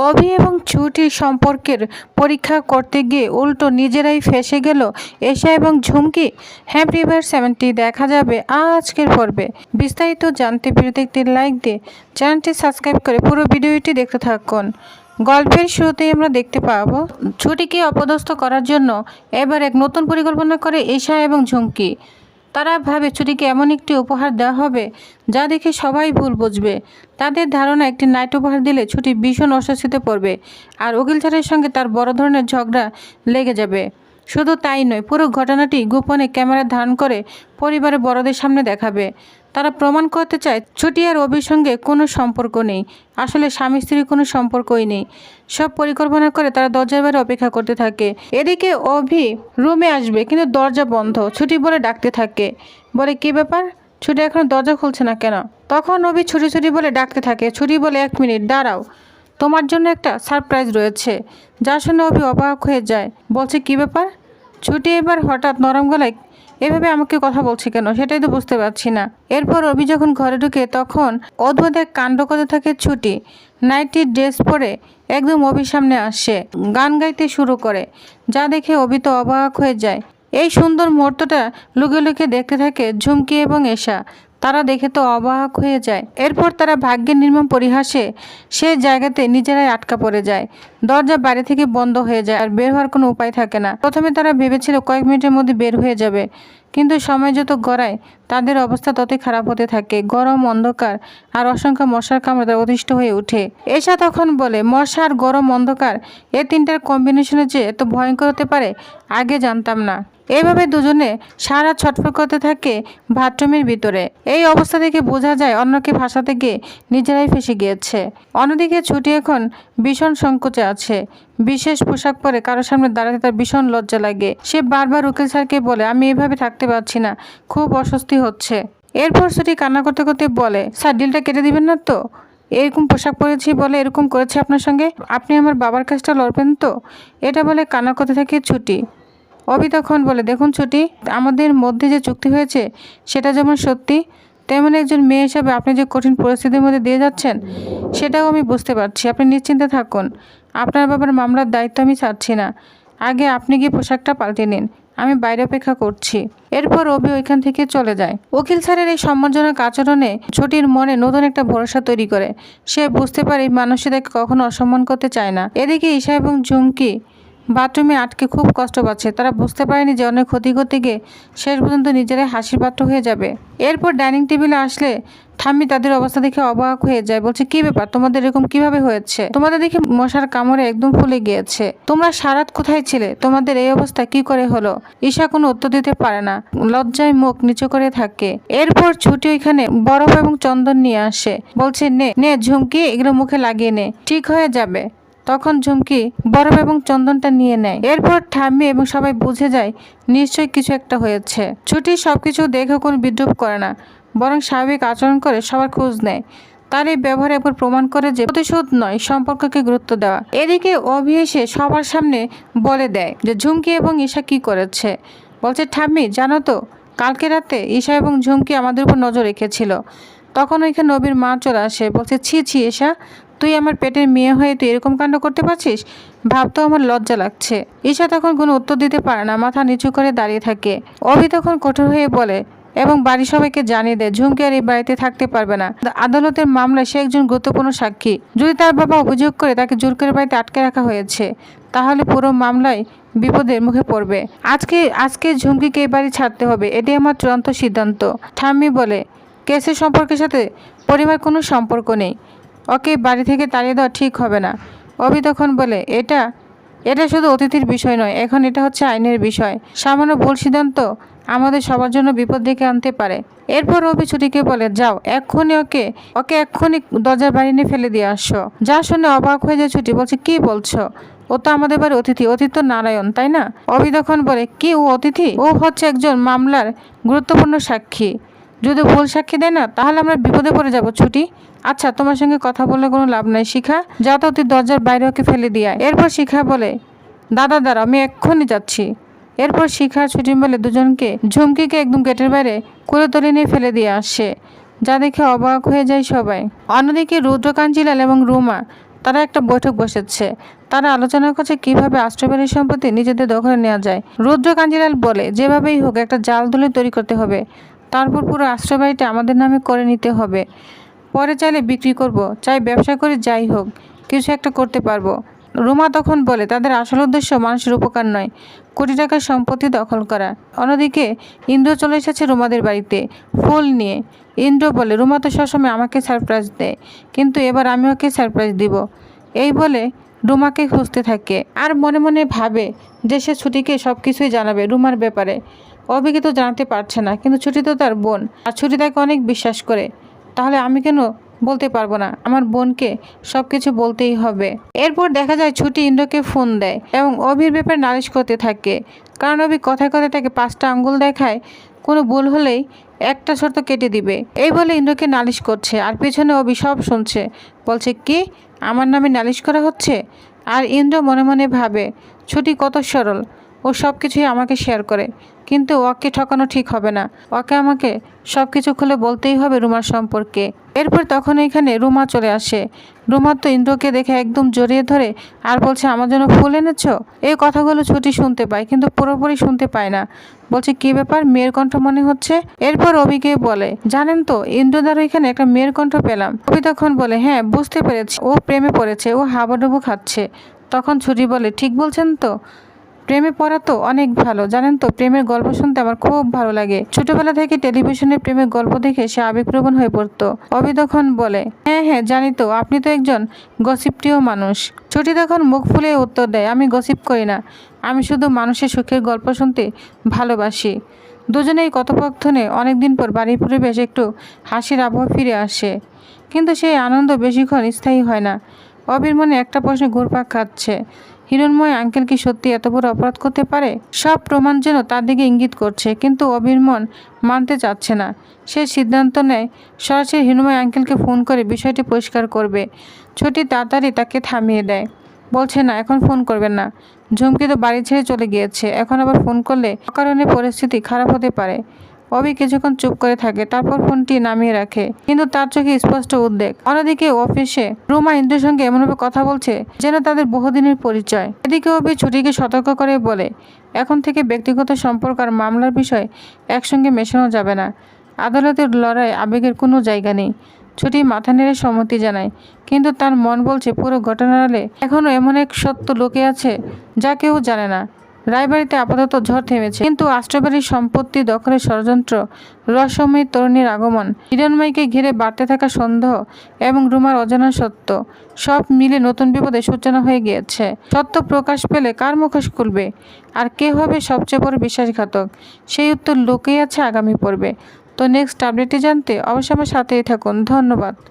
অভি এবং ছুটির সম্পর্কের পরীক্ষা করতে গিয়ে উল্টো নিজেরাই ফেঁসে গেল এশা এবং ঝুমকি। হ্যাপি ভিউয়ার্স, এমনটি দেখা যাবে আজকের পর্বে। বিস্তারিত জানতে ভিডিওতে একটি লাইক দিয়ে চ্যানেলটি সাবস্ক্রাইব করে পুরো ভিডিওটি দেখতে থাকুন। গল্পের শুরুতেই আমরা দেখতে পাবো ছুটিকে অপদস্থ করার জন্য এবার এক নতুন পরিকল্পনা করে এশা এবং ঝুমকি। তারা ভাবে ছুটিকে এমন একটি উপহার দেওয়া হবে যা দেখে সবাই ভুল বুঝবে। তাদের ধারণা একটি নাইট উপহার দিলে ছুটি ভীষণ অস্বস্তিতে পড়বে আর উকিল স্যারের সঙ্গে তার বড় ধরনের ঝগড়া লেগে যাবে। শুধু তাই নয়, পুরো ঘটনাটি গোপনে ক্যামেরা ধারণ করে পরিবারের বড়দের সামনে দেখাবে। তারা প্রমাণ করতে চায় ছুটি আর অভির সঙ্গে কোনো সম্পর্ক নেই, আসলে স্বামী স্ত্রীর কোনো সম্পর্কই নেই। সব পরিকল্পনা করে তারা দরজার বাইরে অপেক্ষা করতে থাকে। এদিকে অভি রুমে আসবে কিন্তু দরজা বন্ধ। ছুটি বলে ডাকতে থাকে, বলে কী ব্যাপার, ছুটি এখন দরজা খুলছে না কেন? তখন অভি ছুটি ছুটি বলে ডাকতে থাকে। ছুটি বলে 1 মিনিট দাঁড়াও, তোমার জন্য একটা সারপ্রাইজ রয়েছে। যা শুনে অভি অবাক হয়ে যায়, বলছে কী ব্যাপার? ছুটি এবার হঠাৎ নরম গলায় এভাবে আমাকে কথা বলছে কেন সেটাই তো বুঝতে পারছি না। এরপর অভি যখন ঘরে ঢুকে তখন অদ্ভুত এক কাণ্ড করতে থাকে ছুটি। নাইটির ড্রেস পরে একদম অভির সামনে আসে, গান গাইতে শুরু করে, যা দেখে অভি তো অবাক হয়ে যায়। এই সুন্দর মুহূর্তটা লুকিয়ে লুকিয়ে দেখতে থাকে ঝুমকি এবং এশা। তারা দেখে তো অবাক হয়ে যায়। এরপর তারা ভাগ্যের নির্মম পরিহাসে সে জায়গাতে নিজেরাই আটকা পড়ে যায়। দরজা বাইরে থেকে বন্ধ হয়ে যায় আর বের হওয়ার কোনো উপায় থাকে না। প্রথমে তারা ভেবেছিল কয়েক মিনিটের মধ্যে বের হয়ে যাবে, কিন্তু সময় যত গড়ায় তাদের অবস্থা ততই খারাপ হতে থাকে। গরম, অন্ধকার আর অসংখ্য মশার কামড়ে তারা অতিষ্ঠ হয়ে ওঠে। এশা তখন বলে, মশা আর গরম, অন্ধকার এই তিনটার কম্বিনেশনে যে এত ভয়ঙ্কর হতে পারে আগে জানতাম না। এইভাবে দুজনে সারা ছটফট করতে থাকে বাথরুমের ভিতরে। এই অবস্থা দেখে বোঝা যায় অন্যকে ভাসাতে গিয়ে নিজেরাই ফেসে গিয়েছে। অন্যদিকে ছুটি এখন ভীষণ সংকোচে আছে। বিশেষ পোশাক পরে কারোর সামনে দাঁড়াতে তার ভীষণ লজ্জা লাগে। সে বারবার উকিল স্যারকে বলে, আমি এভাবে থাকতে পারছি না, খুব অস্বস্তি হচ্ছে। এরপর ছুটি কান্না করতে করতে বলে, স্যার ডিলটা কেটে দিবেন না তো? এরকম পোশাক পরেছি বলে এরকম করেছে আপনার সঙ্গে, আপনি আমার বাবার কাজটা লড়বেন তো? এটা বলে কান্না করতে থাকে ছুটি। অভি তখন বলে, দেখুন ছুটি, আমাদের মধ্যে যে চুক্তি হয়েছে সেটা যেমন সত্যি, তেমন একজন মেয়ে হিসাবে আপনি যে কঠিন পরিস্থিতির মধ্যে দিয়ে যাচ্ছেন সেটাও আমি বুঝতে পারছি। আপনি নিশ্চিন্তে থাকুন, আপনার বাবার মামলার দায়িত্ব আমি ছাড়ছি না। আগে আপনি গিয়ে পোশাকটা পাল্টে নিন, আমি বাইরে অপেক্ষা করছি। এরপর অভি ওইখান থেকে চলে যায়। উকিল স্যারের এই সম্মানজনক আচরণে ছুটির মনে নতুন একটা ভরসা তৈরি করে। সে বুঝতে পারে মানুষই তাকে কখনো অসম্মান করতে চায় না। এদিকে ঈশা এবং ঝুমকি বাথরুমে আটকে খুব কষ্ট পাচ্ছে। তারা বুঝতে পারেনি যে অনেক ক্ষতি করতে গিয়ে শেষ পর্যন্ত নিজেরাই হাসির পাত্র হয়ে যাবে। এরপর ডাইনিং টেবিলে আসলে ঠাম্মি তাদের অবস্থা দেখে অবাক হয়ে যায়, বলছে কি ব্যাপার, তোমাদের এরকম কিভাবে হয়েছে? তোমাদের দেখে মশার কামড়ে একদম ফুলে গিয়েছে। তোমরা সারাত কোথায় ছিলে? তোমাদের এই অবস্থা কি করে হলো? ঈশা কোনো উত্তর দিতে পারে না, লজ্জায় মুখ নিচু করে থাকে। এরপর ছুটি ওইখানে বরফ এবং চন্দন নিয়ে আসে, বলছে নে নে ঝুমকি, এগুলো মুখে লাগিয়ে নে, ঠিক হয়ে যাবে। তখন ঝুমকি বরফ এবং চন্দনটা নিয়ে নেয়। এরপর ঠাম্মি এবং সবাই বুঝে যায় নিশ্চয়ই কিছু একটা হয়েছে। ছুটি সবকিছু দেখে কোনো বিদ্রুপ করে না, বরং স্বাভাবিক আচরণ করে সবার খোঁজ নেয়। তার এই ব্যবহার একবার প্রমাণ করে যে প্রতিশোধ নয়, সম্পর্ককে গুরুত্ব দেওয়া। এদিকে অভি এসে সবার সামনে বলে দেয় যে ঝুমকি এবং ঈশা কি করেছে। বলছে, ঠাম্মি জানো তো, কালকে রাতে ঈশা এবং ঝুমকি আমাদের উপর নজর রেখেছিল। তখন ওইখানে নবীর মা চলে আসে, বলছে ছি ছি ঈশা, তুই আমার পেটের মেয়ে হয়ে তুই এরকম কাণ্ড করতে পারছিস? ভাবতেও আমার লজ্জা লাগছে। ঈশা তখন কোনো উত্তর দিতে পারে না, মাথা নিচু করে দাঁড়িয়ে থাকে। অভি তখন কঠোর হয়ে বলে এবং বাড়ির সবাইকে জানিয়ে দেয় ঝুমকি আর এই বাড়িতে থাকতে পারবে না। আদালতের মামলায় সে একজন গুরুত্বপূর্ণ সাক্ষী। যদি তার বাবা অভিযোগ করে তাকে জোর করে বাড়িতে আটকে রাখা হয়েছে, তাহলে পুরো মামলায় বিপদের মুখে পড়বে। আজকে ঝুমকিকে এই বাড়ি ছাড়তে হবে, এটাই আমার চূড়ান্ত সিদ্ধান্ত। ঠাম্মি বলে, কেসের সম্পর্কের সাথে পরিবার কোনো সম্পর্ক নেই, ওকে বাড়ি থেকে তাড়িয়ে দেওয়া ঠিক হবে না। অভি তখন বলে, এটা শুধু অতিথির বিষয় নয়, এখন এটা হচ্ছে আইনের বিষয়। সামান্য ভুল সিদ্ধান্ত আমাদের সবার জন্য বিপদ ডেকে আনতে পারে। এরপর অভি ছুটিকে বলে, যাও এক্ষুনি ওকে এক্ষুনি দরজার বাইরে নিয়ে ফেলে দিয়ে আসো। যা শুনে অবাক হয়ে যায় ছুটি, বলছে কি বলছো? ও তো আমাদের বাড়ির অতিথি, তো নারায়ণ, তাই না? অভি তখন বলে, কি ও অতিথি? ও হচ্ছে একজন মামলার গুরুত্বপূর্ণ সাক্ষী। যদি ভুল সাক্ষী দেয় না তাহলে আমরা বিপদে পড়ে যাব ছুটি। আচ্ছা, তোমার সঙ্গে কথা বলে কোনো লাভ নাই, শিখা যাও তো, তুই দরজার বাইরে ওকে ফেলে দিয়ে আয়। এরপর শিখা বলে, দাদা দাঁড়া, আমি এক্ষুনি যাচ্ছি। এরপর শিখা ছুটি বলে দুজনকে ঝুমকিকে একদম গেটের বাইরে কোলে তুলে নিয়ে ফেলে দিয়ে আসে, যা দেখে অবাক হয়ে যায় সবাই। অন্যদিকে রুদ্রকাঞ্চিলাল এবং রুমা তারা একটা বৈঠক বসেছে। তারা আলোচনা করছে কিভাবে আষ্ট্রবাড়ির সম্পত্তি নিজেদের দখলে নেওয়া যায়। রুদ্র কাঞ্জিলাল বলে, যেভাবেই হোক একটা জাল দলিল তৈরি করতে হবে, তারপর পুরো আষ্ট্রবাড়িটা আমাদের নামে করে নিতে হবে। পরে চাইলে বিক্রি করব, চাই ব্যবসা করে, যাই হোক কিছু একটা করতে পারবো। রুমা তখন বলে, তাদের আসল উদ্দেশ্য মানুষের উপকার নয়, কোটি টাকার সম্পত্তি দখল করা। অন্যদিকে ইন্দ্র চলে এসেছে রুমাদের বাড়িতে ফুল নিয়ে। ইন্দ্র বলে, রুমা তো সবসময় আমাকে সারপ্রাইজ দেয়, কিন্তু এবার আমি ওকে সারপ্রাইজ দিব। এই বলে রুমাকে খুঁজতে থাকে আর মনে মনে ভাবে যে সে ছুটিকে সব কিছুই জানাবে রুমার ব্যাপারে। অভিকে তো জানাতে পারছে না, কিন্তু ছুটি তো তার বোন, আর ছুটি তাকে অনেক বিশ্বাস করে। তাহলে আমি কেন বলতে পারবো না? আমার বোনকে সব কিছু বলতেই হবে। এরপর দেখা যায় ছুটি ইন্দ্রকে ফোন দেয় এবং অভির ব্যাপারে নালিশ করতে থাকে, কারণ অভি কথায় কথায় তাকে 5টা আঙ্গুল দেখায়, কোনো ভুল হলেই একটা শর্ত কেটে দিবে। এই বলে ইন্দ্রকে নালিশ করছে, আর পেছনে অভি সব শুনছে। বলছে, কি আমার নামে নালিশ করা হচ্ছে? আর ইন্দ্র মনে মনে ভাবে, ছুটি কত সরল, ও সব কিছুই আমাকে শেয়ার করে, কিন্তু ওকে ঠকানো ঠিক হবে না। ওকে আমাকে সব কিছু খুলে বলতেই হবে রুমার সম্পর্কে। এরপর তখন এখানে রুমা চলে আসে। রুমা তো ইন্দ্রকে দেখে একদম জড়িয়ে ধরে আর বলছে, আমার জন্য ফুল এনেছো? এই কথাগুলো ছুটি শুনতে পায়, কিন্তু পুরোপুরি শুনতে পায় না। বলছে, কি ব্যাপার, মেয়ের কণ্ঠ মনে হচ্ছে। এরপর অভিকে বলে, জানেন তো ইন্দ্রদারও এখানে একটা মেয়ের কণ্ঠ পেলাম। অভি তখন বলে, হ্যাঁ বুঝতে পেরেছি, ও প্রেমে পড়েছে, ও হাবুডুবু খাচ্ছে। তখন ছুটি বলে, ঠিক বলছেন তো, প্রেমে পড়া তো অনেক ভালো। জানেন তো, প্রেমের গল্প শুনতে আমার খুব ভালো লাগে। ছোটবেলা থেকে টেলিভিশনে প্রেমের গল্প দেখে সে আবেগপ্রবণ হয়ে পড়তো। অভি তখন বলে, হ্যাঁ হ্যাঁ জানি তো, আপনি তো একজন গসিপপ্রিয় মানুষ। ছুটি তখন মুখ ফুলে উত্তর দেয়, আমি গসিপ করি না, আমি শুধু মানুষের সুখের গল্প শুনতে ভালোবাসি। দুজনেই কথোপকথনে অনেকদিন পর বাড়ির পরিবেশ একটু হাসির আবহাওয়া ফিরে আসে, কিন্তু সেই আনন্দ বেশিক্ষণ স্থায়ী হয় না। অভির মনে একটা প্রশ্ন ঘুরপাক খাচ্ছে, হিরণময় আঙ্কেল কি সত্যি এত বড় অপরাধ করতে পারে? সব প্রমাণ যেন তার দিকে ইঙ্গিত করছে, কিন্তু অভির মন মানতে চাচ্ছে না। সে সিদ্ধান্ত নেয় সরাসরি হিরণময় আঙ্কেলকে ফোন করে বিষয়টি পরিষ্কার করবে। ছুটি তাড়াতাড়ি তাকে থামিয়ে দেয়, বলছে, না এখন ফোন করবেন না, ঝুমকি তো বাড়ি ছেড়ে চলে গিয়েছে, এখন আবার ফোন করলে অকারণে পরিস্থিতি খারাপ হতে পারে। অভি কিছুক্ষণ চুপ করে থাকে, তারপর ফোনটি নামিয়ে রাখে, কিন্তু তার চোখে স্পষ্ট উদ্বেগ। অন্যদিকে অফিসে রুমা ইন্দ্রের সঙ্গে এমনভাবে কথা বলছে যেন তাদের বহুদিনের পরিচয়। এদিকে অভি ছুটিকে সতর্ক করে বলে, এখন থেকে ব্যক্তিগত সম্পর্ক আর মামলার বিষয় একসঙ্গে মেশানো যাবে না। আদালতের লড়াই আবেগের কোনো জায়গা নেই। ছুটি মাথা নেড়ে সম্মতি জানায়, কিন্তু তার মন বলছে পুরো ঘটনার আড়ালে এখনও এমন এক সত্য লুকে আছে যা কেউ জানে না। রায়বাড়িতে আপাতত ঝড় থেমেছে, কিন্তু আষ্ট্রবাড়ির সম্পত্তি দখলের ষড়যন্ত্র, রহস্যময়ী তরুণীর আগমন, হিরণময়ীকে ঘিরে বাড়তে থাকা সন্দেহ এবং রুমার অজানা সত্য, সব মিলে নতুন বিপদের সূচনা হয়ে গিয়েছে। সত্য প্রকাশ পেলে কার মুখোশ খুলবে আর কে হবে সবচেয়ে বড় বিশ্বাসঘাতক, সেই উত্তর লুকিয়ে আছে আগামী পর্বে। তো নেক্সট আপডেটটি জানতে অবশ্যই আমার সাথেই থাকুন। ধন্যবাদ।